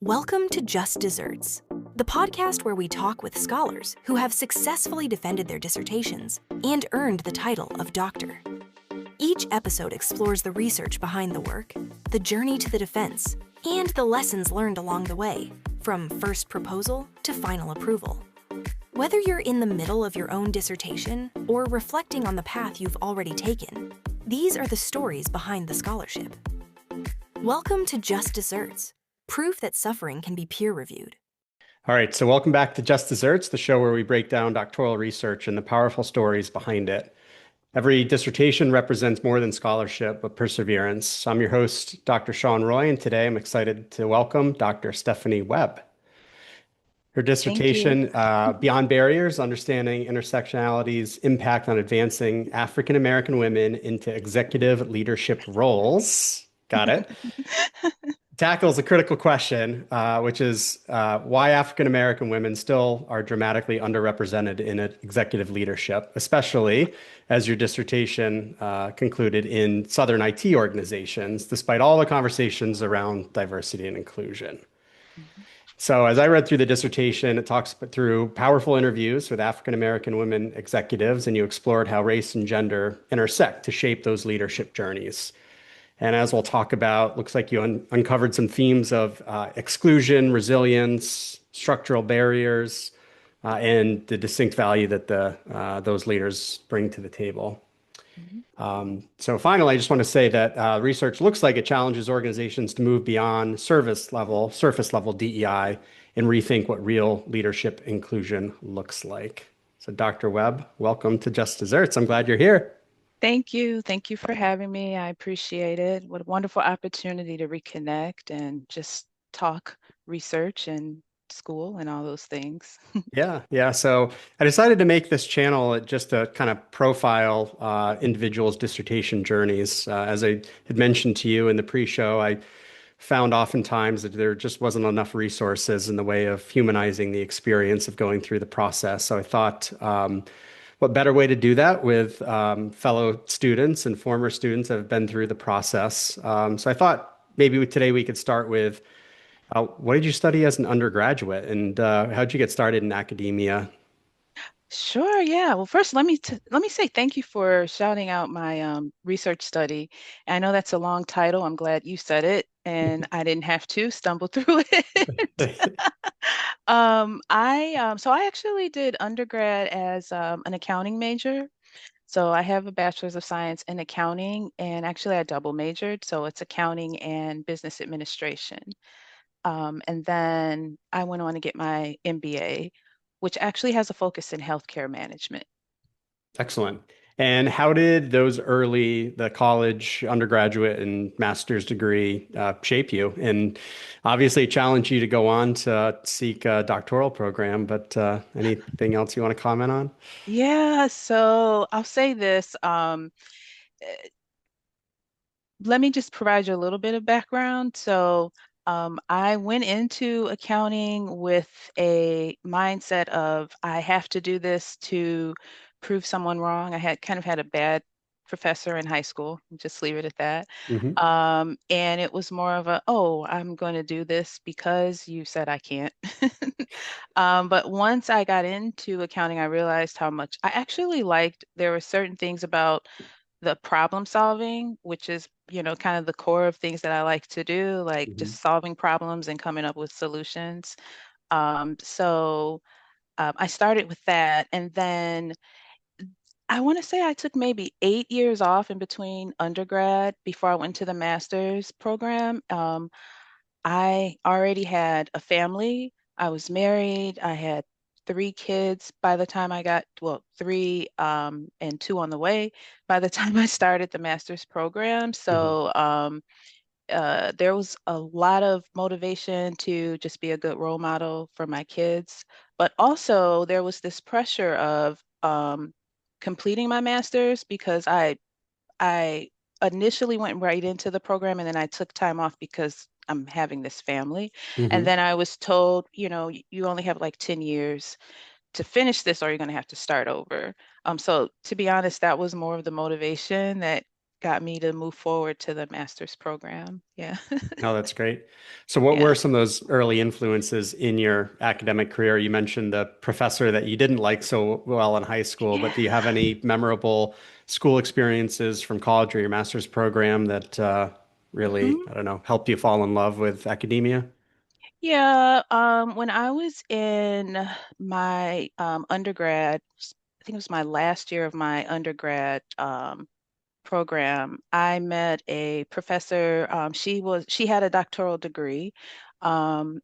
Welcome to Just Disserts, the podcast where we talk with scholars who have successfully defended their dissertations and earned the title of doctor. Each episode explores the research behind the work, the journey to the defense, and the lessons learned along the way, from first proposal to final approval. Whether you're in the middle of your own dissertation or reflecting on the path you've already taken, these are the stories behind the scholarship. Welcome to Just Disserts, proof that suffering can be peer-reviewed. All right, so welcome back to Just Disserts, the show where we break down doctoral research and the powerful stories behind it. Every dissertation represents more than scholarship, but perseverance. I'm your host, Dr. Sean Roy, and today I'm excited to welcome Dr. Stephanie Webb. Her Thank you. dissertation, Beyond Barriers, Understanding Intersectionality's Impact on Advancing African American Women into Executive Leadership Roles. Got it. Tackles a critical question, which is why African American women still are dramatically underrepresented in executive leadership, especially as your dissertation concluded in Southern IT organizations, despite all the conversations around diversity and inclusion. So, as I read through the dissertation, it talks through powerful interviews with African American women executives, and you explored how race and gender intersect to shape those leadership journeys. And as we'll talk about, looks like you uncovered some themes of exclusion, resilience, structural barriers, and the distinct value that those leaders bring to the table. So finally, I just want to say that research looks like it challenges organizations to move beyond surface level DEI and rethink what real leadership inclusion looks like. So Dr. Webb, welcome to Just Desserts. I'm glad you're here. Thank you. Thank you for having me. I appreciate it. What a wonderful opportunity to reconnect and just talk research and school and all those things. Yeah. So I decided to make this channel just to kind of profile individuals' dissertation journeys. As I had mentioned to you in the pre-show, I found oftentimes that there just wasn't enough resources in the way of humanizing the experience of going through the process. So I thought, what better way to do that with fellow students and former students that have been through the process? So I thought maybe today we could start with what did you study as an undergraduate, and how'd you get started in academia? Sure, yeah. Well, first, let me say thank you for shouting out my research study. I know that's a long title. I'm glad you said it, and I didn't have to stumble through it. I actually did undergrad as an accounting major. So I have a bachelor's of science in accounting, and actually I double majored, so it's accounting and business administration. And then I went on to get my MBA, which actually has a focus in healthcare management. Excellent. And how did the college, undergraduate, and master's degree shape you? And obviously challenge you to go on to seek a doctoral program, but anything else you want to comment on? Yeah, so I'll say this. Eh, Let me just provide you a little bit of background. I went into accounting with a mindset of I have to do this to prove someone wrong. I had kind of had a bad professor in high school, just leave it at that. Hmm. And it was more of a, oh, I'm going to do this because you said I can't. But once I got into accounting, I realized how much I actually liked. There were certain things about the problem solving, which is, kind of the core of things that I like to do, like Hmm. just solving problems and coming up with solutions. I started with that. And then I want to say I took maybe 8 years off in between undergrad before I went to the master's program. I already had a family. I was married. I had three kids by the time I got, well, three and two on the way by the time I started the master's program. Hmm. There was a lot of motivation to just be a good role model for my kids. But also, there was this pressure of completing my master's because I initially went right into the program and then I took time off because I'm having this family. And Hmm. then I was told, you only have like 10 years to finish this or you're going to have to start over. So to be honest, that was more of the motivation that got me to move forward to the master's program. Yeah. No, that's great. So, what Yeah. were some of those early influences in your academic career? You mentioned the professor that you didn't like so well in high school, but do you have Yeah. any memorable school experiences from college or your master's program that really, Mhm. I don't know, helped you fall in love with academia? Yeah, when I was in my undergrad, I think it was my last year of my undergrad program, I met a professor. She had a doctoral degree, and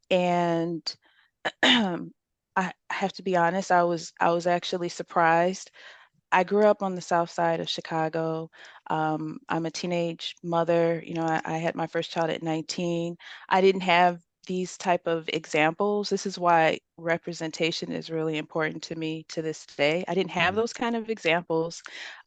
I have to be honest, I was actually surprised. I grew up on the south side of Chicago. I'm a teenage mother. I had my first child at 19. I didn't have these type of examples. This is why representation is really important to me to this day. I didn't have Mhm. those kind of examples.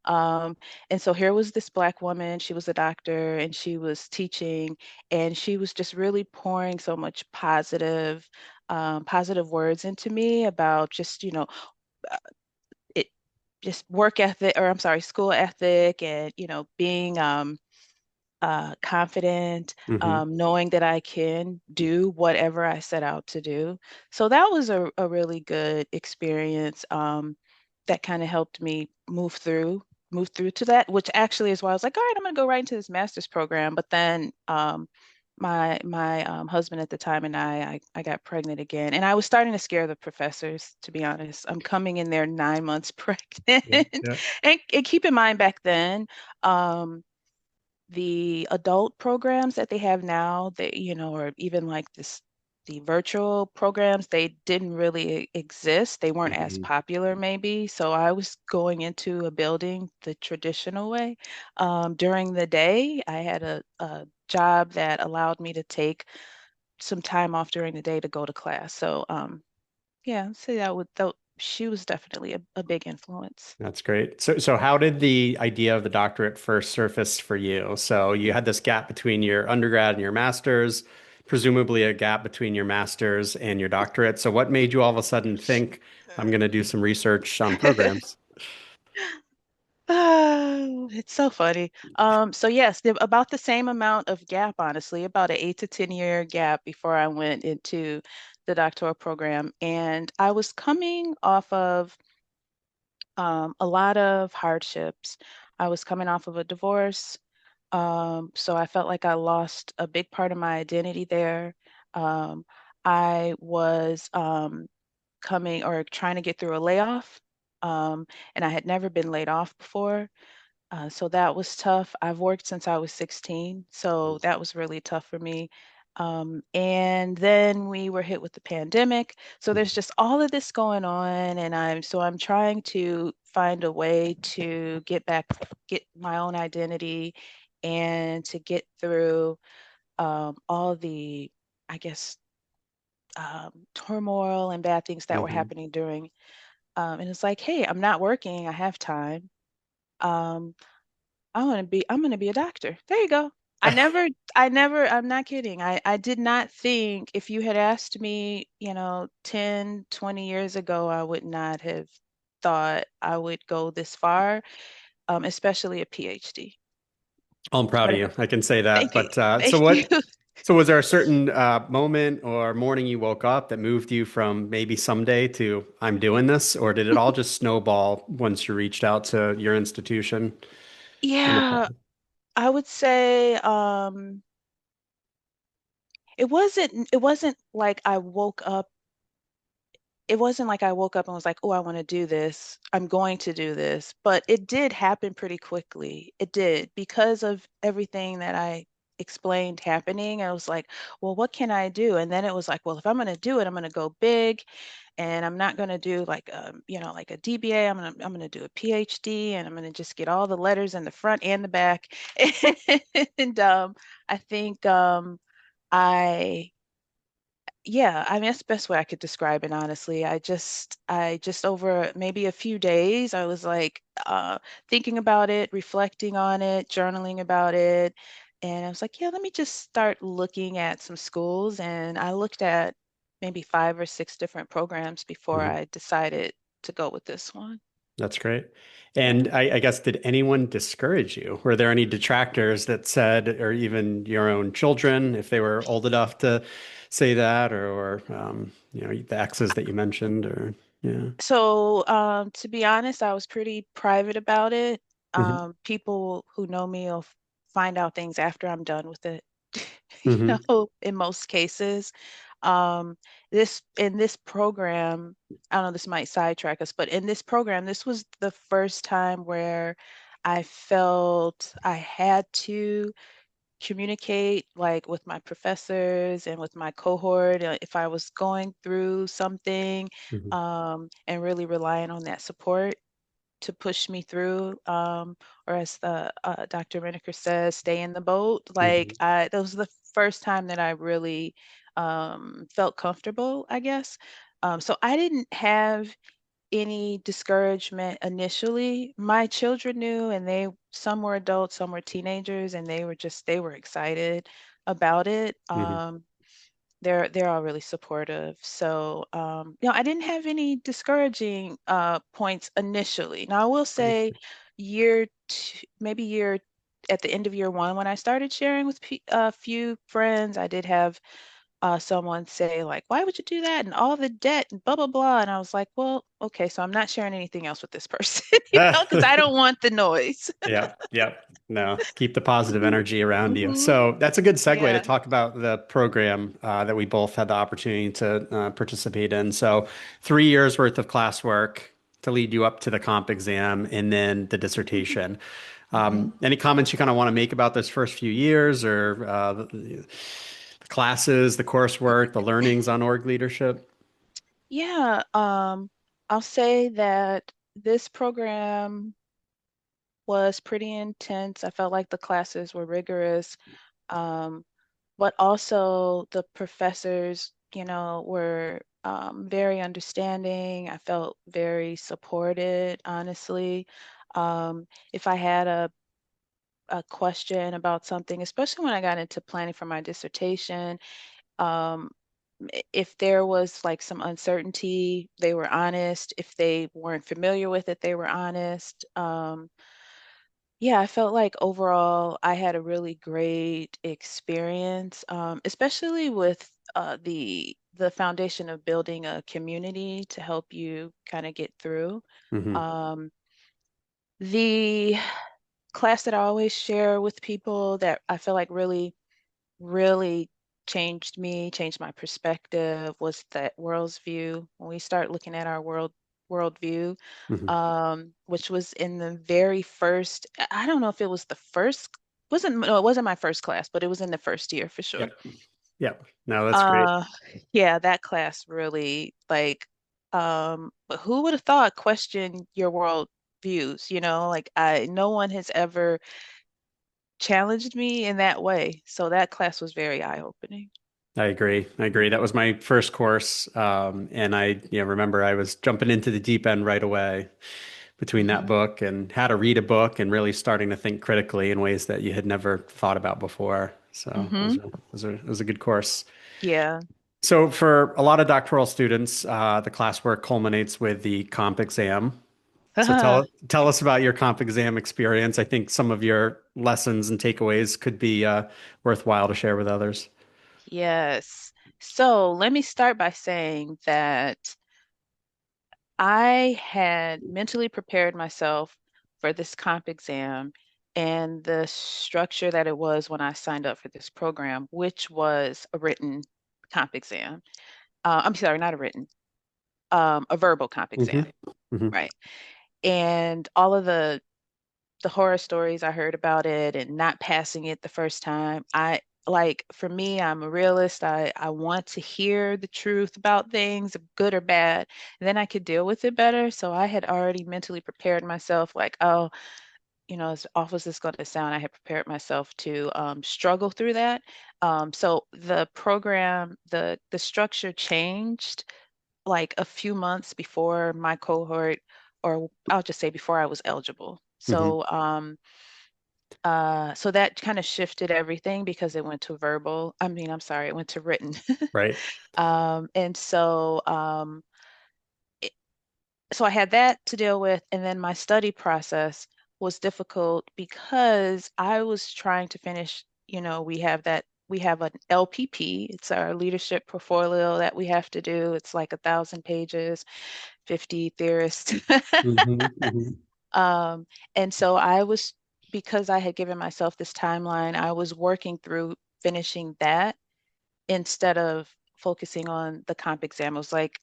Um, and so here was this Black woman. She was a doctor and she was teaching, and she was just really pouring so much positive words into me about just, it just work ethic, or I'm sorry, school ethic, and being confident, Hmm. knowing that I can do whatever I set out to do. So that was a really good experience, that kind of helped me move through to that, which actually is why I was like, all right, I'm gonna go right into this master's program. But then my husband at the time and I got pregnant again, and I was starting to scare the professors, to be honest. I'm coming in there 9 months pregnant, Yeah, yeah. and keep in mind back then, um, the adult programs that they have now, or even like the virtual programs, they didn't really exist. They weren't as Mhm. popular, maybe. So I was going into a building the traditional way. During the day, I had a job that allowed me to take some time off during the day to go to class. So yeah, so she was definitely a big influence. That's great. So how did the idea of the doctorate first surface for you? So you had this gap between your undergrad and your master's, presumably a gap between your master's and your doctorate. So what made you all of a sudden think, I'm going to do some research on programs? Oh, it's so funny. So yes, about the same amount of gap, honestly, about an 8 to 10 year gap before I went into the doctoral program. And I was coming off of a lot of hardships. I was coming off of a divorce. So I felt like I lost a big part of my identity there. Um, I was coming or trying to get through a layoff. And I had never been laid off before. So that was tough. I've worked since I was 16, so that was really tough for me. And then we were hit with the pandemic. So there's just all of this going on, and I'm trying to find a way to get my own identity, and to get through all the, I guess, turmoil and bad things that were Hmm. happening during. And it's like, hey, I'm not working. I have time. Um, I'm gonna be a doctor. There you go. I'm not kidding. I did not think, if you had asked me, 10, 20 years ago, I would not have thought I would go this far, especially a PhD. I'm proud of But you. I can say that. thank you. But Thank you. so was there a certain moment or morning you woke up that moved you from maybe someday to I'm doing this? Or did it all just snowball once you reached out to your institution in the Yeah, fall? I would say it wasn't like I woke up it wasn't like I woke up and was like, oh, I want to do this. I'm going to do this. But it did happen pretty quickly. It did, because of everything that I explained happening. I was like, well, what can I do? And then it was like, well, if I'm going to do it, I'm going to go big, and I'm not going to do like like a DBA. I'm going to do a PhD, and I'm going to just get all the letters in the front and the back. And I think I yeah, I mean, that's the best way I could describe it, honestly. I just over maybe a few days, I was like thinking about it, reflecting on it, journaling about it. And I was like, yeah, let me just start looking at some schools. And I looked at maybe 5 or 6 different programs before Mhm. I decided to go with this one. That's great. And I guess, did anyone discourage you? Were there any detractors that said, or even your own children, if they were old enough to say that, or the exes that you mentioned, or yeah. So, to be honest, I was pretty private about it. Hmm. People who know me will find out things after I'm done with it, Hmm. in most cases. Um, in this program, I don't know, this might sidetrack us, but in this program, this was the first time where I felt I had to communicate like with my professors and with my cohort if I was going through something, Hmm. and really relying on that support to push me through, or as the Dr. Reneker says, stay in the boat. Like Hmm. that was the first time that I really felt comfortable, I guess. So I didn't have any discouragement initially. My children knew, and some were adults, some were teenagers, and they were excited about it. Hmm. They're all really supportive. So I didn't have any discouraging points initially. Now I will say year two, maybe year at the end of year one, when I started sharing with a few friends, I did have someone say like, "Why would you do that?" and all the debt and blah blah blah. And I was like, "Well, okay, so I'm not sharing anything else with this person, because I don't want the noise." Yeah, yeah. No, keep the positive Mhm. energy around you. Mhm. So that's a good segue to Yeah. talk about the program that we both had the opportunity to participate in. So 3 years worth of classwork to lead you up to the comp exam and then the dissertation. Mhm. Any comments you kind of want to make about those first few years or the classes, the coursework, the learnings on org leadership? Yeah. I'll say that this program was pretty intense. I felt like the classes were rigorous. Um, but also the professors, were very understanding. I felt very supported, honestly. If I had a question about something, especially when I got into planning for my dissertation, um, if there was like some uncertainty, they were honest. If they weren't familiar with it, they were honest. Yeah, I felt like overall I had a really great experience, especially with the foundation of building a community to help you kind of get through. Hmm. Um, the class that I always share with people that I feel like really changed me, changed my perspective was that world's view. When we start looking at our worldview, Hmm. which was in the very first, I don't know if it was the first, wasn't, no, it wasn't my first class, but it was in the first year for sure. Yep. Yep. No, that's great. Uh, yeah, that class really like, but who would have thought question your world views, like no one has ever challenged me in that way. So that class was very eye-opening. I agree. I agree. That was my first course. And remember I was jumping into the deep end right away between that Hmm. book and how to read a book and really starting to think critically in ways that you had never thought about before. So Hmm. it was a good course. Yeah. So for a lot of doctoral students, the classwork culminates with the comp exam. So tell us about your comp exam experience. I think some of your lessons and takeaways could be worthwhile to share with others. Yes. So let me start by saying that I had mentally prepared myself for this comp exam and the structure that it was when I signed up for this program, which was a written comp exam. I'm sorry, not a written, a verbal comp Hmm. exam, Hmm. right? And all of the horror stories I heard about it and not passing it the first time. For me, I'm a realist. I want to hear the truth about things, good or bad, and then I could deal with it better. So I had already mentally prepared myself, like, oh, as awful as it's going to sound, I had prepared myself to struggle through that. So the program, the structure changed like a few months before my cohort, or I'll just say before I was eligible. Hmm. So that kind of shifted everything because it went to verbal. I mean, I'm sorry, it went to written. Right. And so so I had that to deal with, and then my study process was difficult because I was trying to finish, we have an LPP. It's our leadership portfolio that we have to do. It's like 1,000 pages, 50 theorists. Hmm. Hmm. Um, and so because I had given myself this timeline, I was working through finishing that instead of focusing on the comp exam. I was like,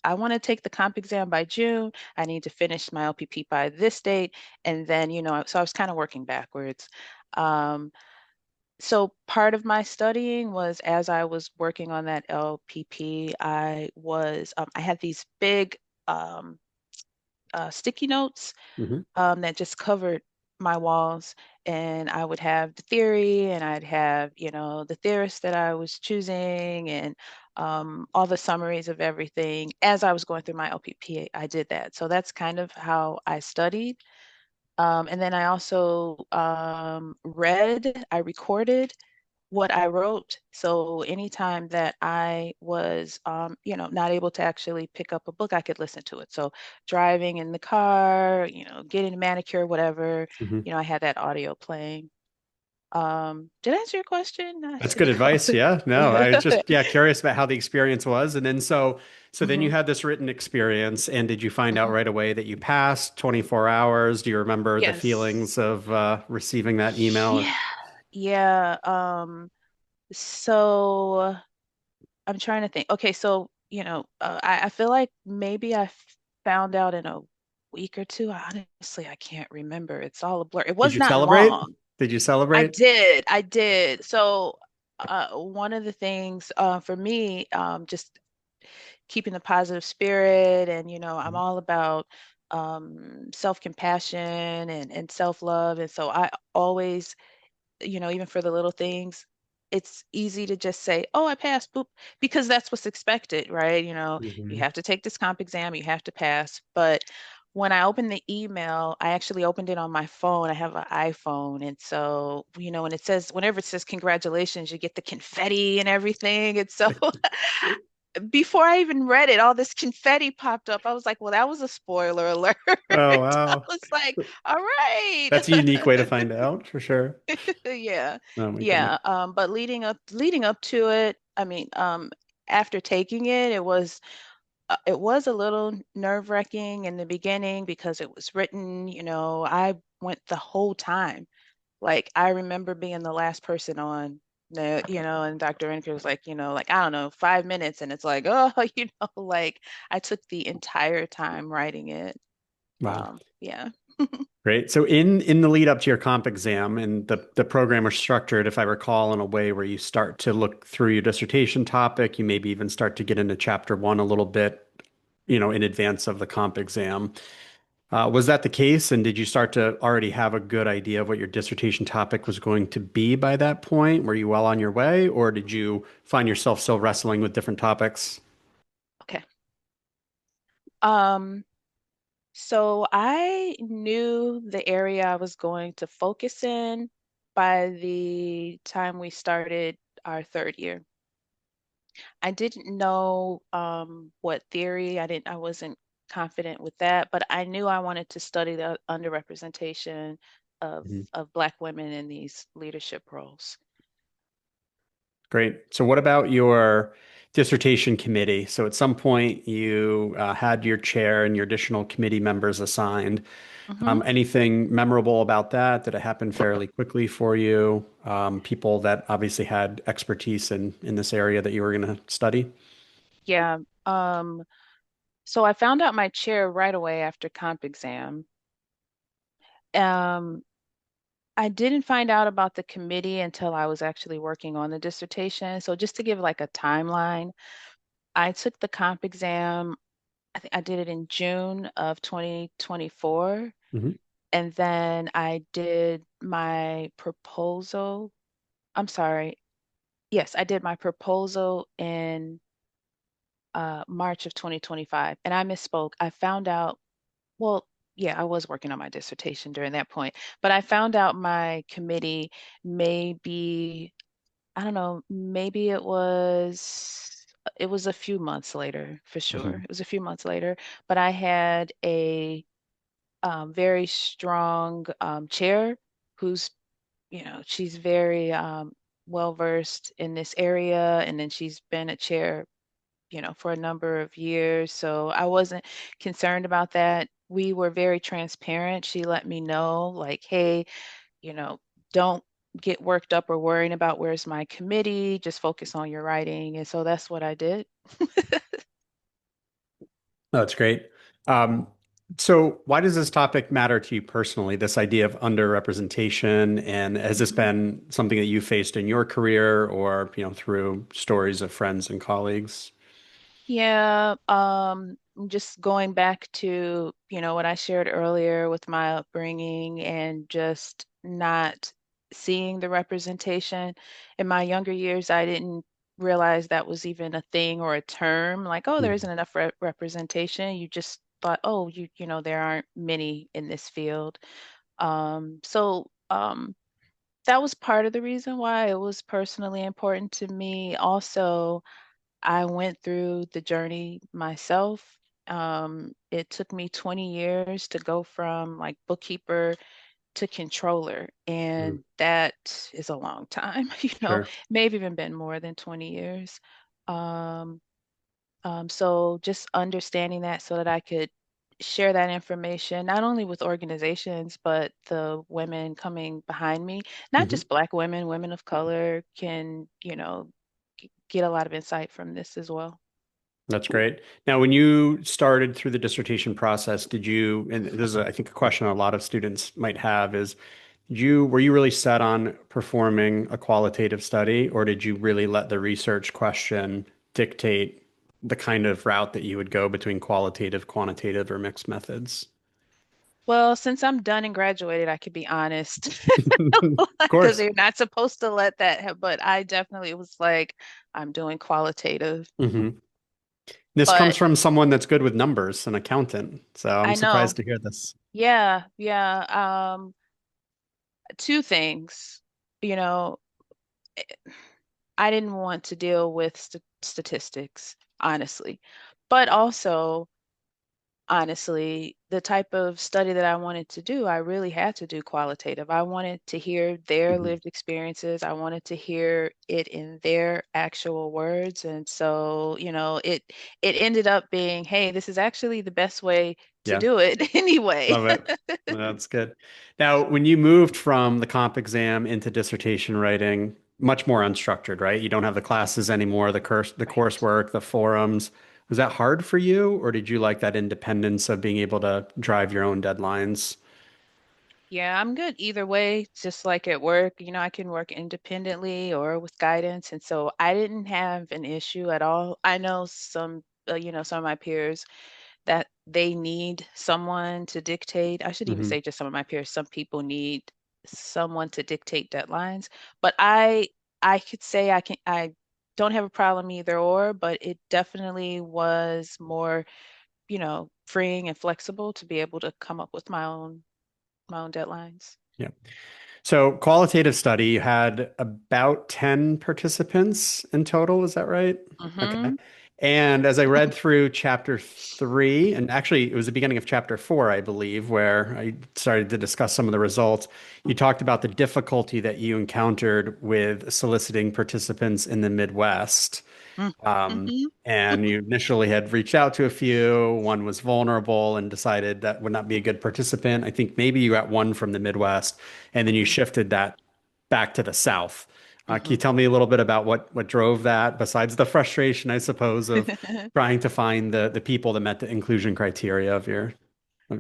I want to take the comp exam by June. I need to finish my LPP by this date. And then, so I was kind of working backwards. Um, so part of my studying was as I was working on that LPP, I had these big um, sticky notes Hmm. that just covered my walls. And I would have the theory and I'd have, the theorists that I was choosing and all the summaries of everything. As I was going through my LPP, I did that. So that's kind of how I studied. And then I also I recorded what I wrote. So anytime that I was, not able to actually pick up a book, I could listen to it. So driving in the car, getting a manicure, whatever, Hmm. I had that audio playing. Did I answer your question? I That's see. good advice. Yeah. No, I was just, yeah, curious about how the experience was. And then so then you hmm had this written experience, and did you find out hmm right away that you passed 24 hours? Do you remember the feelings Yes. of receiving that email? Yeah. Yeah. So I'm trying to think. Okay, so I feel like maybe found out in a week or two. Honestly, I can't remember. It's all a blur. It Did was you not celebrate? long. Did you I celebrate? did. I did. So one of the things for me, just keeping the positive spirit, and I'm all about self-compassion and self-love, and so I always even for the little things, it's easy to just say, oh, I passed, boop, because that's what's expected, right? You Hmm. have to take this comp exam, you have to pass. But when I opened the email, I actually opened it on my phone. I have an iPhone. And so, when whenever it says congratulations, you get the confetti and everything. And so before I even read it, all this confetti popped up. I was like, well, that was a spoiler alert. Oh, I wow. was like, all right. That's a unique way to find out for sure. Yeah. Oh my goodness. Yeah. But leading up to it, I mean, after taking it, it was a little nerve-wracking in the beginning because it was written, I went the whole time. Like I remember being the last person on and Dr. Renker was like, like, I don't know, 5 minutes. And it's like, oh, like I took the entire time writing it. Wow. Yeah. Great. So in the lead up to your comp exam, and the program was structured, if I recall, in a way where you start to look through your dissertation topic, you maybe even start to get into chapter one a little bit, in advance of the comp exam. Was that the case? And did you start to already have a good idea of what your dissertation topic was going to be by that point? Were you well on your way, or did you find yourself still wrestling with different topics? Okay. Um, So I knew the area I was going to focus in by the time we started our third year. I didn't know what theory. I wasn't confident with that, but I knew I wanted to study the underrepresentation of Mhm. of Black women in these leadership roles. Great. So, what about your dissertation committee? So, at some point, you had your chair and your additional committee members assigned. hmm Anything memorable about that? Did it happen fairly quickly for you? People that obviously had expertise in this area that you were going to study? Yeah. So I found out my chair right away after comp exam. Um, I didn't find out about the committee until I was actually working on the dissertation. So just to give like a timeline, I took the comp exam. I think I did it in June of 2024. Hmm. And then I did my proposal. I'm sorry. Yes, I did my proposal in March of 2025. And I misspoke. I found out, well, yeah, I was working on my dissertation during that point, but I found out my committee maybe I don't know, maybe it was it was a few months later, for sure. Hmm. It was a few months later, but I had a very strong chair who's, she's very well versed in this area, and then she's been a chair, for a number of years. So I wasn't concerned about that. We were very transparent. She let me know, like, hey, you know, don't get worked up or worrying about where's my committee, just focus on your writing. And so that's what I did. That's great. Um, so why does this topic matter to you personally, this idea of underrepresentation? And has this Mhm. been something that you faced in your career or, through stories of friends and colleagues? Yeah, just going back to, what I shared earlier with my upbringing and just not seeing the representation. In my younger years, I didn't realize that was even a thing or a term. Like, oh, there isn't Mhm. enough representation. You just thought, oh, there aren't many in this field. So that was part of the reason why it was personally important to me. Also, I went through the journey myself. It took me 20 years to go from like bookkeeper to controller, Mhm. and that is a long time, Sure. may have even been more than 20 years. Um, so just understanding that so that I could share that information, not only with organizations, but the women coming behind me, not Mhm. just Black women, women of color can, get a lot of insight from this as well. That's great. Now, when you started through the dissertation process, did you, and this is, I think, a question a lot of students might have is, were you really set on performing a qualitative study, or did you really let the research question dictate the kind of route that you would go between qualitative, quantitative, or mixed methods? Well, since I'm done and graduated, I could be honest Of because course. you're not supposed to let that but I definitely was like, I'm doing qualitative. Hmm. This comes But from someone that's good with numbers, an accountant. So I'm I know, surprised to hear this. yeah, yeah. Two things, you know, I didn't want to deal with statistics, honestly, but also, honestly, the type of study that I wanted to do, I really had to do qualitative. I wanted to hear their Mhm. lived experiences. I wanted to hear it in their actual words. And so, it ended up being, hey, this is actually the best way to Yeah. do it anyway. Love it. That's good. Now, when you moved from the comp exam into dissertation writing, much more unstructured, right? You don't have the classes anymore, the Right. coursework, the forums. Was that hard for you, or did you like that independence of being able to drive your own deadlines? Yeah, I'm good either way, just like at work. I can work independently or with guidance. And so I didn't have an issue at all. I know some of my peers that they need someone to dictate. I should even Hmm. say just some of my peers, some people need someone to dictate deadlines. But I could say I don't have a problem either or, but it definitely was more, freeing and flexible to be able to come up with my own deadlines. Yeah. So qualitative study, you had about 10 participants in total, is that right? Okay. Mm-hmm. And as I read through chapter 3, and actually it was the beginning of chapter 4, I believe, where I started to discuss some of the results, you talked about the difficulty that you encountered with soliciting participants in the Midwest. Mm-hmm. And you initially had reached out to a few. One was vulnerable and decided that would not be a good participant. I think maybe you got one from the Midwest, and then you Mm-hmm. shifted that back to the South. Can Mm-hmm. you tell me a little bit about what drove that, besides the frustration, I suppose, of trying to find the people that met the inclusion criteria of your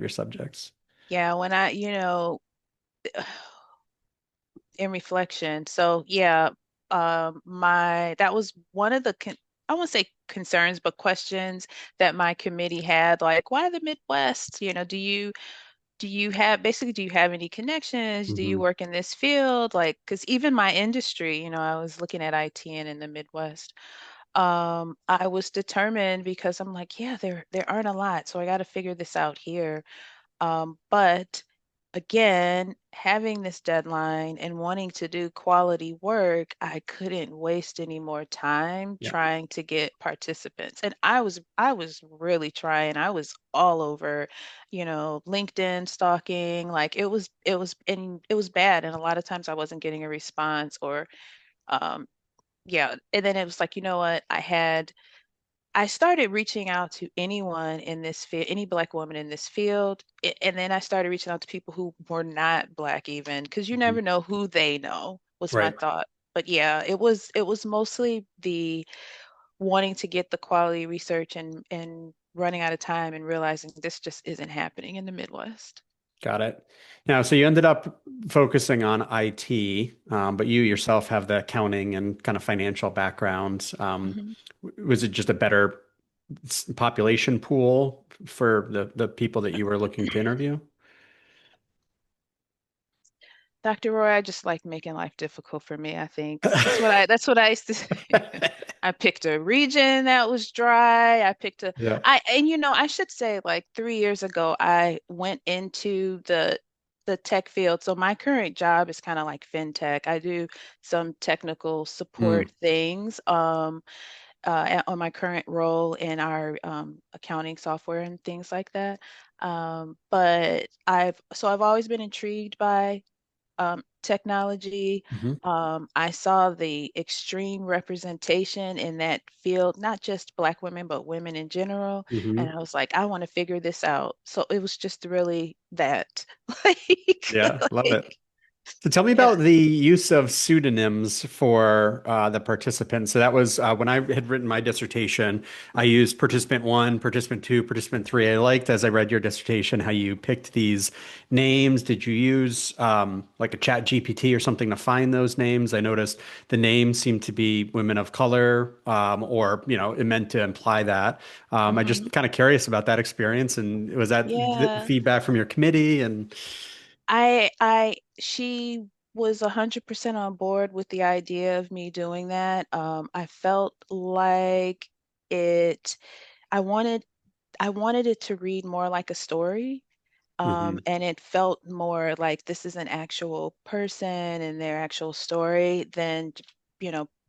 subjects? Yeah, when in reflection. So yeah, my that was one of the I won't say concerns, but questions that my committee had, like, why the Midwest? Do you have any connections? Do you Hmm. work in this field? Like, because even my industry, I was looking at IT and in the Midwest. I was determined because I'm like, yeah, there aren't a lot, so I got to figure this out here. But again, having this deadline and wanting to do quality work, I couldn't waste any more time Yeah. trying to get participants. And I was really trying. I was all over, LinkedIn stalking. Like it was bad. And a lot of times I wasn't getting a response or um yeah. And then it was like, you know what? I started reaching out to anyone in this field, any Black woman in this field, and then I started reaching out to people who were not Black even, because you Mhm. never know who they know, was my Right. thought. But yeah, it was mostly the wanting to get the quality research and running out of time and realizing this just isn't happening in the Midwest. Got it. Now, so you ended up focusing on IT, but you yourself have the accounting and kind of financial background. Mhm. Was it just a better population pool for the people that you were looking to interview? Dr. Roy, I just like making life difficult for me, I think. That's what I used to say. I picked a region that was dry. Yeah. And I should say like 3 years ago, I went into the tech field. So my current job is kind of like fintech. I do some technical Mm. support things on my current role in our accounting software and things like that. But I've always been intrigued by technology. Hmm. I saw the extreme representation in that field, not just Black women, but women in general. And Hmm. I was like, I want to figure this out. So it was just really that. Like, Yeah, love it. like, So tell me yeah. about the use of pseudonyms for the participants. So that was when I had written my dissertation, I used participant one, participant two, participant three. I liked as I read your dissertation how you picked these names. Did you use like a chat GPT or something to find those names? I noticed the names seemed to be women of color or, it meant to imply that. I Hmm. just kind of curious about that experience. And was that the Yeah. feedback from your committee? And She was 100% on board with the idea of me doing that. I felt like it, I wanted, I wanted it to read more like a story. Mhm. And it felt more like this is an actual person and their actual story than,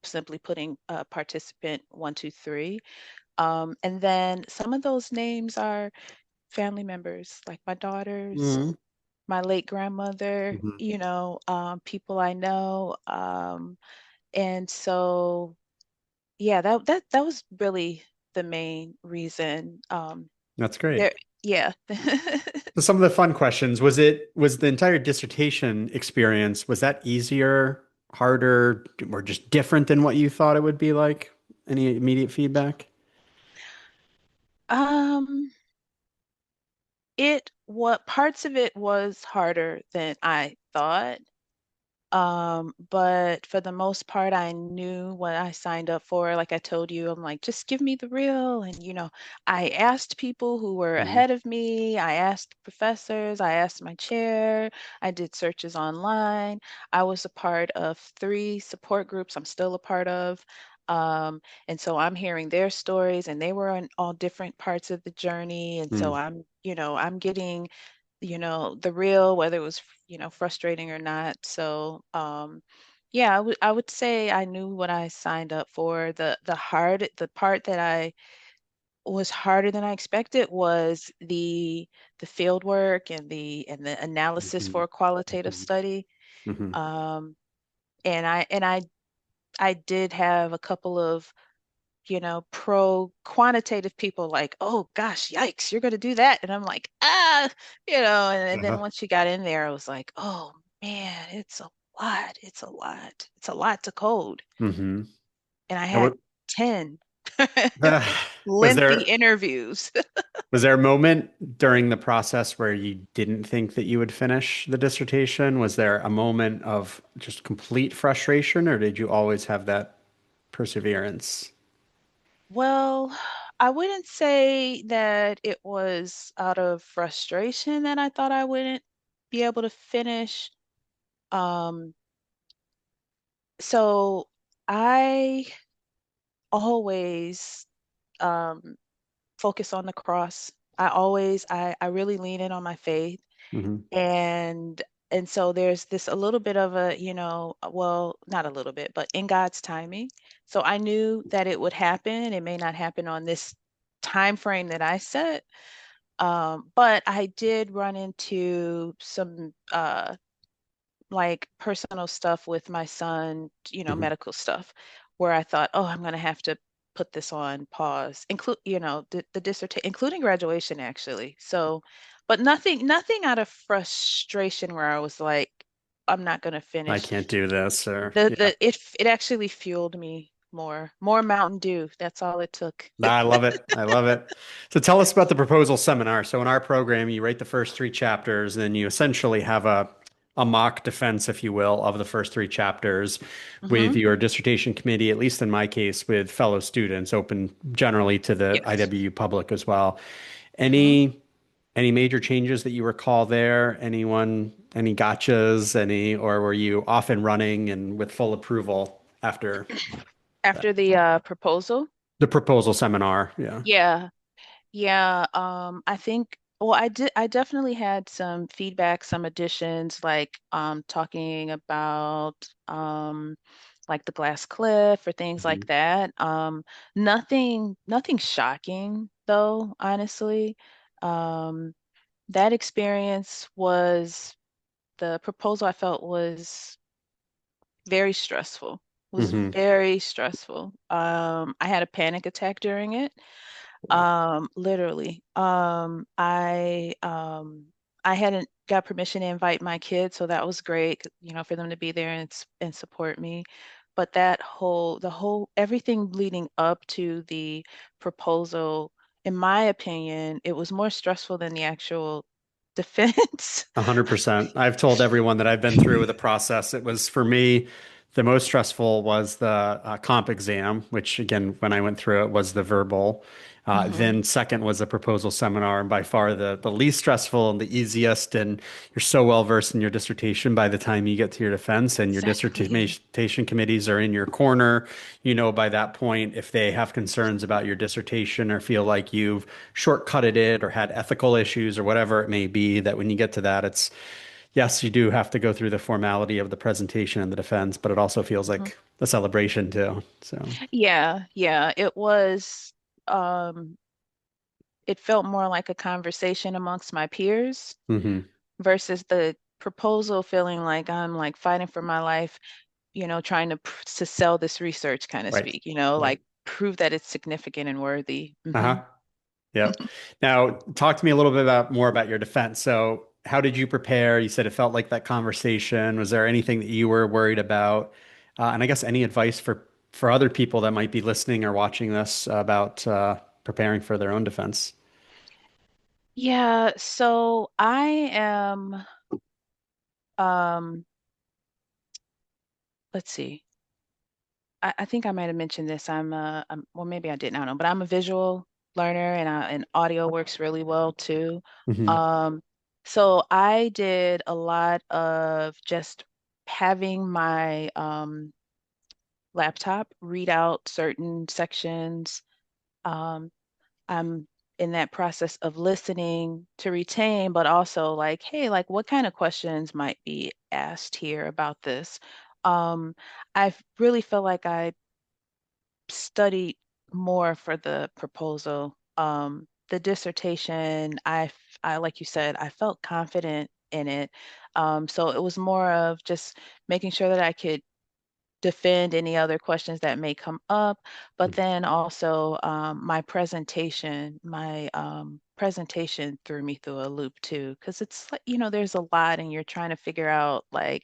simply putting participant one, two, three. And then some of those names are family members, like my daughters, Mhm. my late grandmother, Mhm. people I know. And so, yeah, that was really the main reason. That's great. There, yeah. So some of the fun questions, was the entire dissertation experience, was that easier, harder, or just different than what you thought it would be like? Any immediate feedback? Um, what parts of it was harder than I thought. But for the most part, I knew what I signed up for. Like I told you, I'm like, just give me the real. And, I asked people who were Mhm. ahead of me. I asked professors. I asked my chair. I did searches online. I was a part of 3 support groups I'm still a part of. And so I'm hearing their stories, and they were on all different parts of the journey. And so Mm. I'm getting the real, whether it was, frustrating or not. So, yeah, I would say I knew what I signed up for. The part that I was harder than I expected was the field work and the analysis Mhm. for a qualitative Mhm. study. Mhm. Um, and I did have a couple of pro quantitative people like, oh gosh, yikes, you're going to do that. And I'm like, and then Uh-huh. once you got in there, I was like, oh man, it's a lot. It's a lot. It's a lot to code. Mhm. And I And had 10 uh, was lengthy there interviews. was there a moment during the process where you didn't think that you would finish the dissertation? Was there a moment of just complete frustration, or did you always have that perseverance? Well, I wouldn't say that it was out of frustration that I thought I wouldn't be able to finish. Um, so I always um, focus on the cross. I really lean in on my faith. Hmm. And and so there's this a little bit of a, well, not a little bit, but in God's timing. So I knew that it would happen. It may not happen on this time frame that I set. But I did run into some like personal stuff with my son, Hmm. medical stuff, where I thought, oh, I'm going to have to put this on pause, include, the dissertation, including graduation, actually. So, but nothing out of frustration where I was like, I'm not going to I finish. can't do this, or yeah. It actually fueled me more Mountain Dew. That's all it took. I love it. I love it. So tell us about the proposal seminar. So in our program, you write the first three chapters, then you essentially have a mock defense, if you will, of the first three chapters with Hmm. your dissertation committee, at least in my case, with fellow students, open generally to the Yes. IWU public as well. Hmm. Any any major changes that you recall there? Any gotchas, or were you off and running and with full approval after that? After the proposal. The proposal seminar? Yeah. Yeah. Yeah, I think, well, I definitely had some feedback, some additions, like talking about like the glass cliff or things like Mhm. that. Nothing shocking though, honestly. Um, that experience was the proposal I felt was very stressful. Was Hmm. very stressful. I had a panic attack during it. Wow. Literally. I hadn't got permission to invite my kids, so that was great, for them to be there and support me. But everything leading up to the proposal, in my opinion, it was more stressful than the actual defense. 100%. I've told everyone that I've been through the process. It was for me, the most stressful was the comp exam, which again, when I went through it, was the verbal. Hmm. Then second was the proposal seminar, and by far the least stressful and the easiest. And you're so well versed in your dissertation by the time you get to your defense, and your Exactly. dissertation committees are in your corner. You know, by that point, if they have concerns about your dissertation or feel like you've shortcutted it or had ethical issues or whatever it may be, that when you get to that, it's yes, you do have to go through the formality of the presentation and the defense, but it also feels Mhm. like a celebration too. So, Yeah, yeah, it was. Um, it felt more like a conversation amongst my peers hmm. versus the proposal feeling like I'm like fighting for my life, trying to sell this research kind of Right. speak, Right. like prove that it's significant and worthy. Hmm. Uh-huh. Yep. Now, talk to me a little bit more about your defense. So, how did you prepare? You said it felt like that conversation. Was there anything that you were worried about? And I guess any advice for other people that might be listening or watching this about preparing for their own defense? Yeah, so I am, um, let's see. I think I might have mentioned this. Well, maybe I didn't, I don't know, but I'm a visual learner and audio works really well too. Hmm. Um, so I did a lot of just having my laptop read out certain sections. Um, I'm in that process of listening to retain, but also like, hey, like what kind of questions might be asked here about this? Um, I really feel like I studied more for the proposal. The dissertation, like you said, I felt confident in it. So it was more of just making sure that I could defend any other questions that may come up, but then also my presentation threw me through a loop too, because it's like, there's a lot and you're trying to figure out like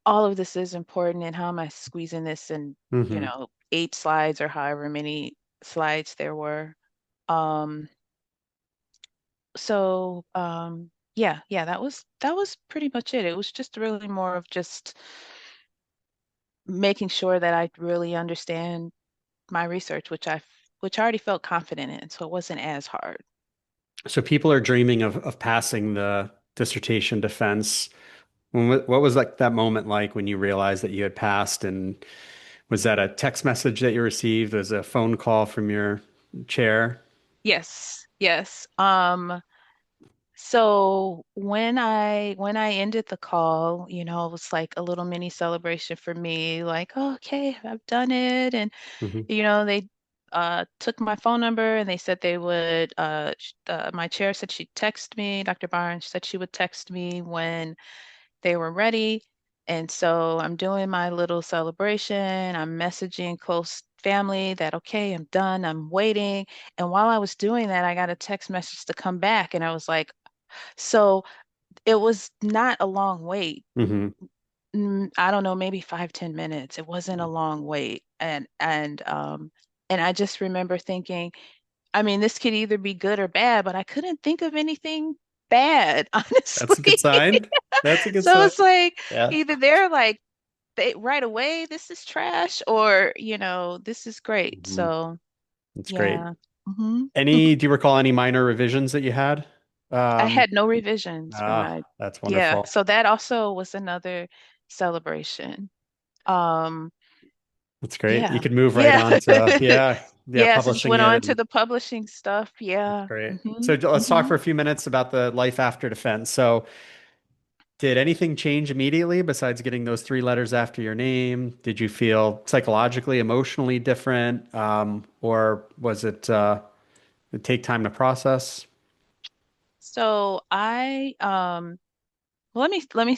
all of this is important and how am I squeezing this in, Hmm. 8 slides or however many slides there were. Um, yeah, that was pretty much it. It was just really more of just making sure that I really understand my research, which I already felt confident in, so it wasn't as hard. So people are dreaming of passing the dissertation defense. What was like that moment like when you realized that you had passed? And was that a text message that you received? Was it a phone call from your chair? Yes, yes. So when I ended the call, it was like a little mini celebration for me, like, "Oh, okay, I've done it." And Hmm. they took my phone number and they said they would my chair said she'd text me, Dr. Barnes said she would text me when they were ready. And so I'm doing my little celebration. I'm messaging close family that, okay, I'm done, I'm waiting. And while I was doing that, I got a text message to come back. And I was like, so it was not a long wait. Hmm. I don't know, maybe 5, 10 minutes. It wasn't a long wait. And I just remember thinking, I mean, this could either be good or bad, but I couldn't think of anything bad, That's a good honestly. sign. That's a good So sign. it's like Yeah. either they're like they right away, this is trash, or this is great. Mhm. So That's great. yeah. hmm Do you recall any minor revisions that you had? I Um, had no revisions for my, that's yeah. wonderful. So that also was another celebration. Um, That's great. You yeah. could move right Yeah. on to, yeah, Yeah, so just publishing went it, on to and the publishing stuff. that's Yeah. great. So let's talk hmm for a few minutes about the life after defense. So did anything change immediately besides getting those three letters after your name? Did you feel psychologically, emotionally different? Or was it take time to process? So let me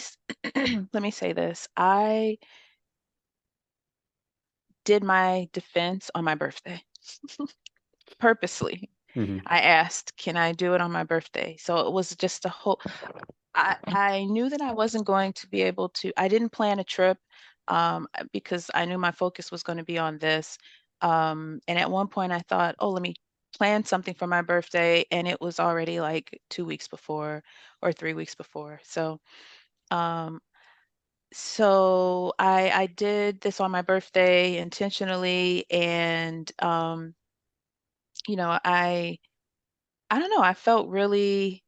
say this. I did my defense on my birthday purposely. Hmm. I asked, can I do it on my birthday? So it was just a whole, I knew that I wasn't going to be able to, I didn't plan a trip because I knew my focus was going to be on this. And at one point I thought, oh, let me plan something for my birthday. And it was already like 2 weeks before or 3 weeks before. Um, so I did this on my birthday intentionally. And, you know, I don't know, I felt really,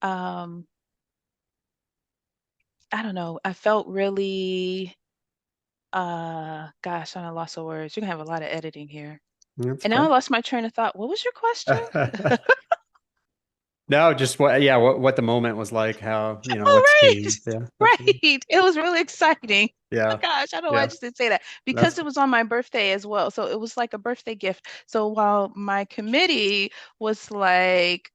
um, I don't know, I felt really, gosh, I lost the words. You're gonna have a lot of editing here. That's And now I okay. lost my train of thought. What was your question? No, just what the moment was like, how, what's Oh, right. changed. Yeah, absolutely. Right. It was really exciting. Oh Yeah, gosh, I don't know why I yeah. just didn't say that. That's Because it was on my birthday as well. So it was like a birthday gift. So while my committee was like,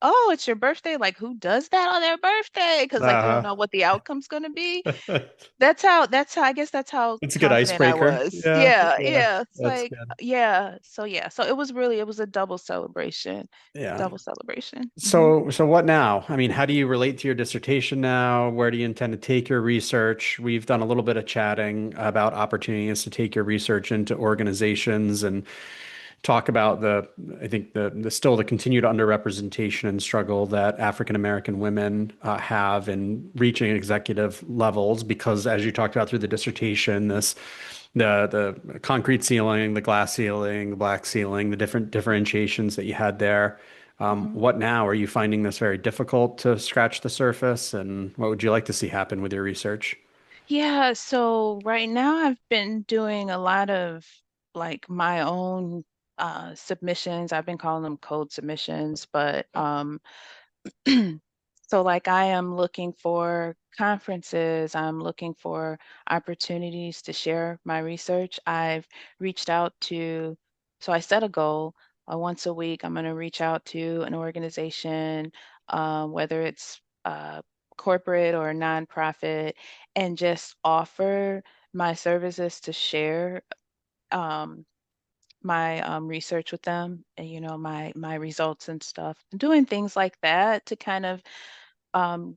oh, it's your birthday, like who does that on their birthday? Because like you don't uh-huh. know what the outcome's gonna be. It's That's how I guess that's how a good confident I icebreaker. was. Yeah, Yeah, yeah. yeah. It's That's like, good. yeah. So it was a double celebration. Yeah. Double celebration. So what now? I mean, how do you relate to your dissertation now? Where do you intend to take your research? We've done a little bit of chatting about opportunities to take your research into organizations and talk about I think the still the continued underrepresentation and struggle that African American women have in reaching executive levels, because as you talked about through the dissertation, the concrete ceiling, the glass ceiling, the black ceiling, the different differentiations that you had there. hmm What now? Are you finding this very difficult to scratch the surface? And what would you like to see happen with your research? Yeah, so right now I've been doing a lot of like my own submissions. I've been calling them code submissions, but so like I am looking for conferences, I'm looking for opportunities to share my research. I've reached out to, so I set a goal, once a week, I'm going to reach out to an organization, whether it's corporate or nonprofit, and just offer my services to share um, my research with them, and my results and stuff. Doing things like that to kind of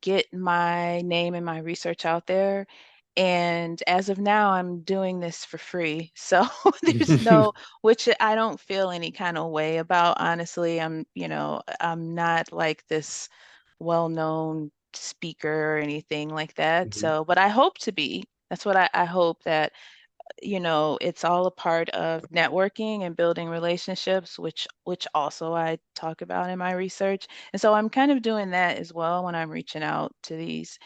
get my name and my research out there. And as of now, I'm doing this for free. So there's no, which I don't feel any kind of way about, honestly. I'm not like this well-known speaker or anything like that. Mhm. So, but I hope to be. That's what I hope that it's all a part of networking and building relationships, which also I talk about in my research. And so I'm kind of doing that as well when I'm reaching out to these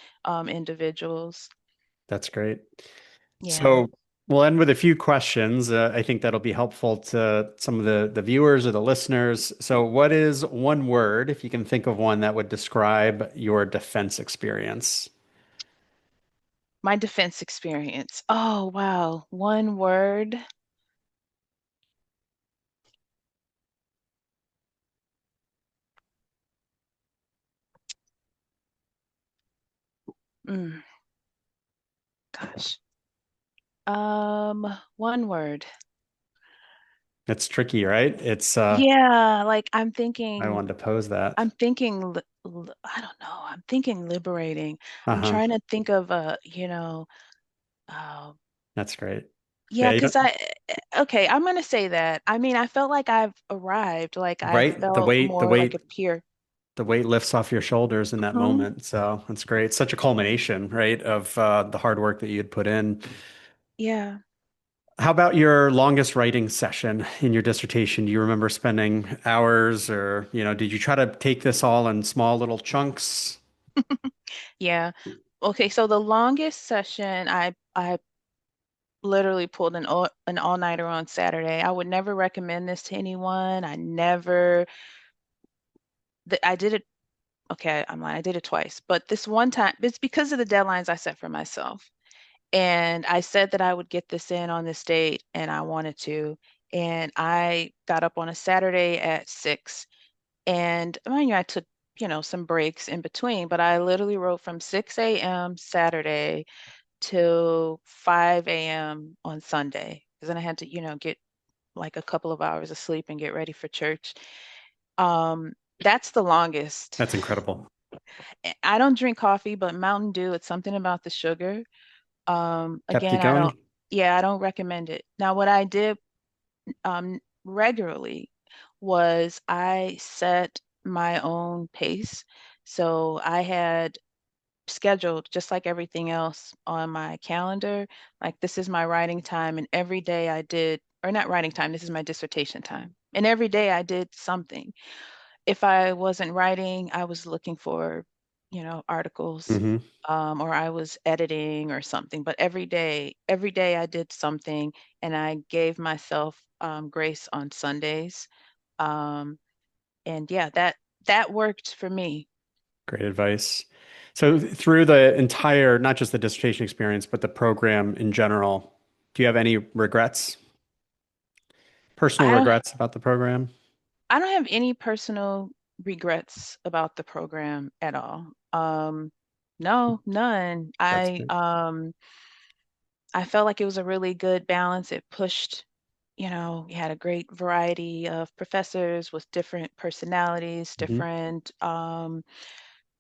individuals. That's great. Yeah. So We'll end with a few questions. I think that'll be helpful to some of the viewers or the listeners. So, what is one word, if you can think of one, that would describe your defense experience? My defense experience. Oh, wow. One word. Mm, gosh. One word. It's tricky, right? Yeah, like I wanted to pose that. I'm thinking, I don't know, I'm thinking liberating. I'm Uh-huh. trying to think of uh, That's great. yeah, Yeah, you because don't, okay, I'm gonna say that. I mean, I felt like I've arrived, like I right? felt more like a peer. The weight lifts off your shoulders in that Mhm. moment. So that's great. It's such a culmination, right, of the hard work that you had put in. Yeah. How about your longest writing session in your dissertation? Do you remember spending hours or, did you try to take this all in small little chunks? Yeah. Okay, so the longest session, I literally pulled an all-nighter on Saturday. I would never recommend this to anyone. I did it. Okay, I'm lying. I did it twice, but this one time, it's because of the deadlines I set for myself. And I said that I would get this in on this date, and I wanted to. And I got up on a Saturday at 6. And mind you, I took, some breaks in between, but I literally wrote from 6 a.m. Saturday till 5 a.m. on Sunday. Because then I had to, get like a couple of hours of sleep and get ready for church. Um, that's the longest. That's incredible. I don't drink coffee, but Mountain Dew, it's something about the sugar. Kept you Again, going? yeah, I don't recommend it. Now, what I did regularly was I set my own pace. So I had scheduled just like everything else on my calendar. Like this is my writing time, and every day I did, or not writing time, this is my dissertation time. And every day I did something. If I wasn't writing, I was looking for, articles, Hmm. or I was editing or something. But every day I did something, and I gave myself grace on Sundays. Um, and yeah, that worked for me. Great advice. So through the entire, not just the dissertation experience, but the program in general, do you have any regrets, personal I don't regrets about the program? I don't have any personal regrets about the program at all. No, none. That's good. I felt like it was a really good balance. It pushed, you had a great variety of professors with different personalities, Mhm. different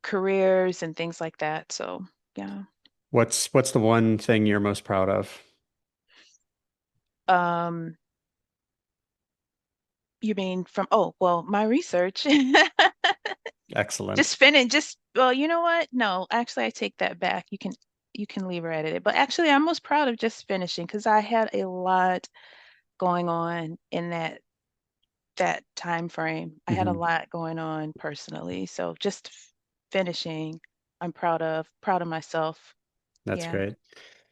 careers and things like that. So, yeah. What's the one thing you're most proud of? Um, you mean from, oh, well, my research. Excellent. Well, you know what? No, actually I take that back. You can leave her at it. But actually I'm most proud of just finishing because I had a lot going on in that time frame. I had a Hmm. lot going on personally. So just finishing, I'm proud of myself. That's Yeah. great.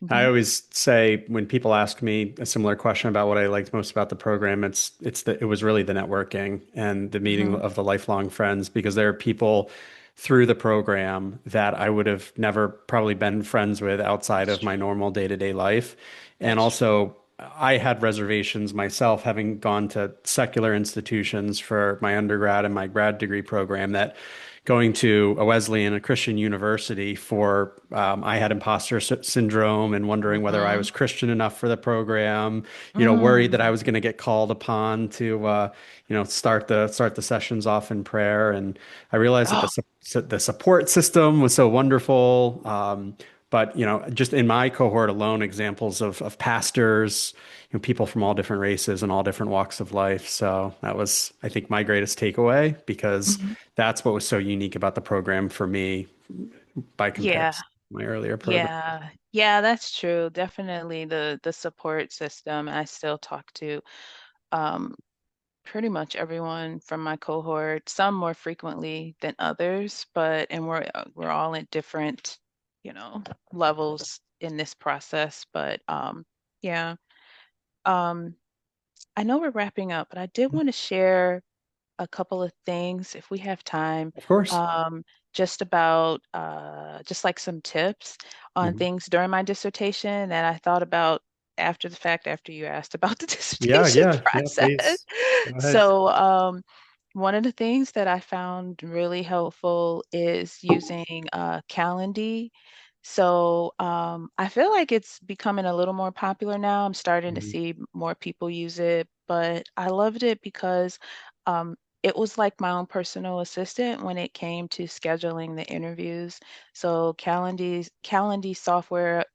I Hmm. always say when people ask me a similar question about what I liked most about the program, it was really the networking and the meeting Hmm. of the lifelong friends because there are people through the program that I would have never probably been friends with outside That's of my true. normal day-to-day life. And That's true. also I had reservations myself having gone to secular institutions for my undergrad and my grad degree program that going to a Wesleyan, a Christian university for, I had imposter syndrome and wondering whether I Hmm. was Christian enough for the program, worried that I Mm. was going to get called upon to, start the sessions off in prayer. And I realized that Oh. the support system was so wonderful. But just in my cohort alone, examples of pastors, people from all different races and all different walks of life. So that was, I think, my greatest takeaway because Hmm. that's what was so unique about the program for me by Yeah. comparison to my earlier program. Yeah. Yeah, that's true. Definitely the support system. I still talk to um pretty much everyone from my cohort, some more frequently than others, but and we're all at different, you know, levels in this process, but Yeah. Um, I know we're wrapping up, but I did want to share a couple of things if we have time, Of course. um, just about just like some tips on Mhm. things during my dissertation that I thought about after the fact, after you asked about the Yeah, dissertation yeah, yeah, process. please. Go ahead. So, one of the things that I found really helpful is using Calendly. So, I feel like it's becoming a little more popular now. I'm starting to Mhm. see more people use it, but I loved it because um, it was like my own personal assistant when it came to scheduling the interviews. So Calendly software,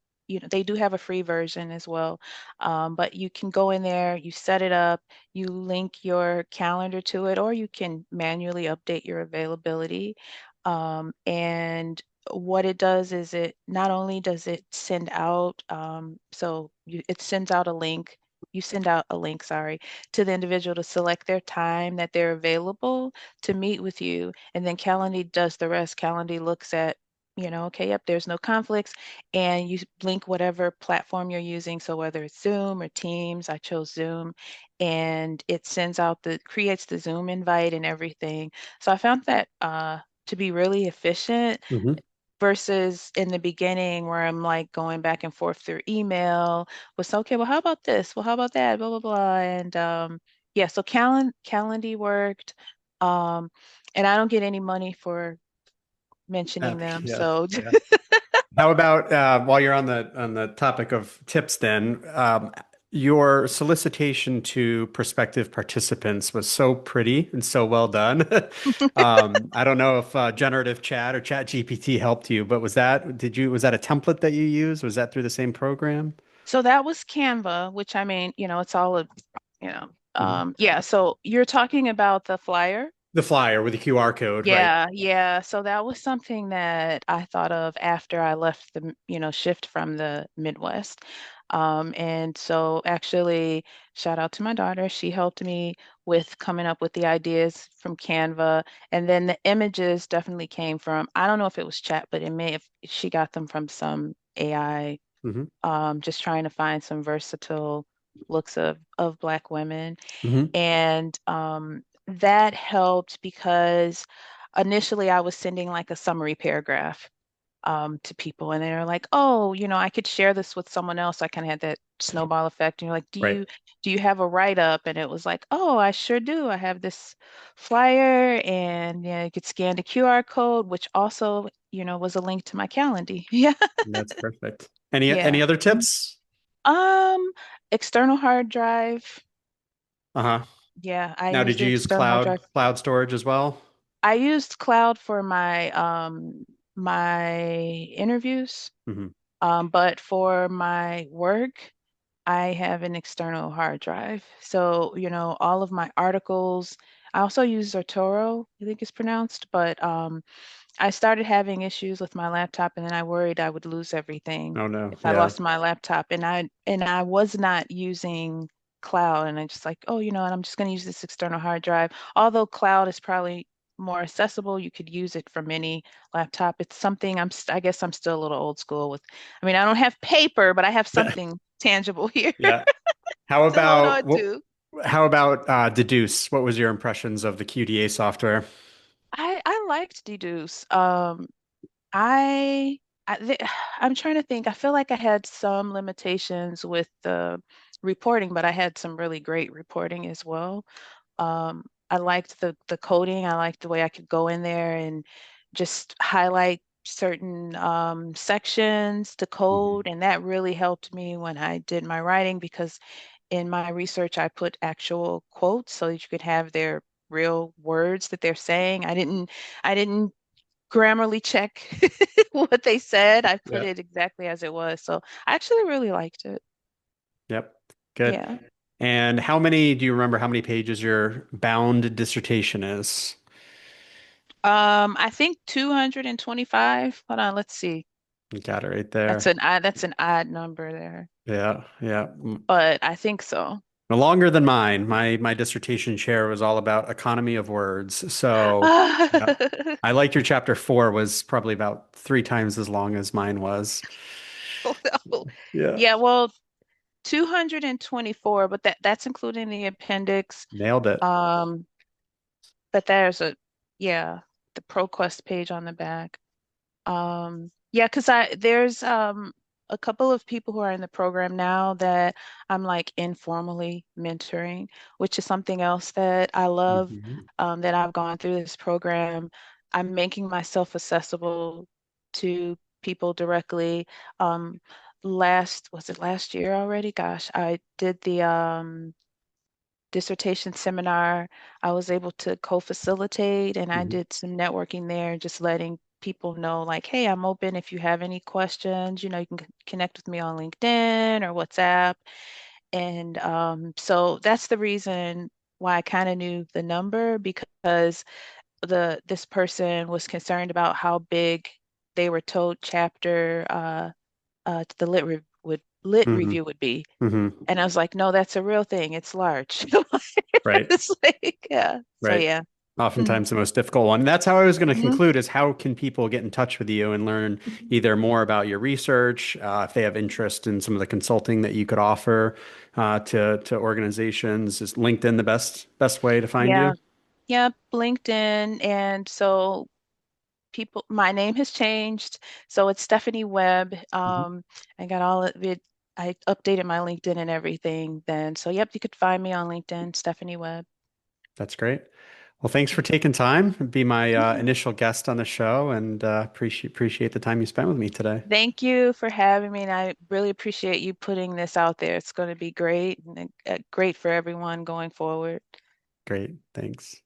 they do have a free version as well. But you can go in there, you set it up, you link your calendar to it, or you can manually update your availability. And what it does is it not only does it send out, it sends out a link. You send out a link, sorry, to the individual to select their time that they're available to meet with you. And then Calendly does the rest. Calendly looks at, okay, yep, there's no conflicts. And you link whatever platform you're using. So whether it's Zoom or Teams, I chose Zoom. And it creates the Zoom invite and everything. So I found that to be really efficient Mhm. versus in the beginning where I'm like going back and forth through email was okay, well, how about this? Well, how about that? Blah, blah, blah. And yeah, so Calendly worked. Um, and I don't get any money for mentioning them. Yeah, So yeah. How about while you're on the topic of tips, then your solicitation to prospective participants was so pretty and so well done. I don't know if generative chat or chat GPT helped you, but was that a template that you used? Was that through the same program? so that was Canva, which I mean, it's all of, Mhm. yeah, so you're talking about the flyer? The flyer with the QR code, right? Yeah, yeah. So that was something that I thought of after I left shift from the Midwest. And so actually, shout out to my daughter. She helped me with coming up with the ideas from Canva. And then the images definitely came from, I don't know if it was chat, but she got them from some AI, Hmm. just trying to find some versatile looks of Black women. Hmm. And that helped because initially I was sending like a summary paragraph to people, and they're like, "Oh, I could share this with someone else." I kind of had that snowball effect, and you're like, Right. Do you have a write up?" And it was like, "Oh, I sure do. I have this flyer, and yeah, you could scan the QR code, which also, was a link to my calendar." Yeah, That's perfect. yeah. Any other tips? Um, External hard drive. Uh-huh. Yeah, I Now, use did the you use external hard drive. cloud storage as well? I used cloud for my interviews, Hmm. but for my work, I have an external hard drive. So, all of my articles, I also use Zotero, I think it's pronounced, but I started having issues with my laptop, and then I worried I would lose everything Oh no. if I Yeah. lost my laptop. And I was not using cloud, and I just like, oh, and I'm just going to use this external hard drive. Although cloud is probably more accessible, you could use it from any laptop. It's something I guess I'm still a little old school with. I mean, I don't have paper, but I have something tangible here Yeah. How to hold about on to. how about Deduce? What was your impressions of the QDA software? I liked Deduce. I, I'm trying to think. I feel like I had some limitations with the reporting, but I had some really great reporting as well. I liked the coding. I liked the way I could go in there and just highlight certain sections to Mhm. code, and that really helped me when I did my writing because in my research I put actual quotes so that you could have their real words that they're saying. I didn't grammarly check what they said. I put Yeah. it exactly as it was. So I actually really liked it. Yep. Good. Yeah. And do you remember how many pages your bound dissertation is? I think 225. Hold on, let's see. You got it right That's there. an odd number there, Yeah. Yeah. but I think so. No, longer than mine. My dissertation chair was all about economy of words. So, yeah. I liked your chapter 4 was probably about 3 times as long as mine was. Oh, no. Yeah. Yeah, well, 224, but that's including the appendix. Nailed it. Um, but there's yeah, the ProQuest page on the back. Yeah, because there's a couple of people who are in the program now that I'm like informally mentoring, which is something else that I love, Mhm. that I've gone through this program. I'm making myself accessible to people directly. Um, was it last year already? Gosh, I did the dissertation seminar. I was able to co-facilitate and I Mhm. did some networking there, just letting people know like, hey, I'm open if you have any questions, you can connect with me on LinkedIn or WhatsApp. And so that's the reason why I kind of knew the number, because this person was concerned about how big they were told chapter the lit Mhm. review would be. Mhm. And I was like, no, that's a real thing. It's large. Right. It's like, yeah. So Right. yeah. Mm-hmm. Oftentimes the most difficult one. That's how I was going to Mm-hmm. conclude is how can people get in touch with you and learn either more about your research, if they have interest in some of the consulting that you could offer to organizations. Is LinkedIn the best way to find Yeah. you? Yep. LinkedIn. And so my name has changed. So it's Stephanie Webb. Mhm. I got all of it. I updated my LinkedIn and everything then. So yep, you could find me on LinkedIn, Stephanie Webb. That's great. Well, thanks for taking time. Be my Yeah. initial guest on the show, and appreciate the time you spent with me today. Thank you for having me, and I really appreciate you putting this out there. It's going to be great and great for everyone going forward. Great. Thanks.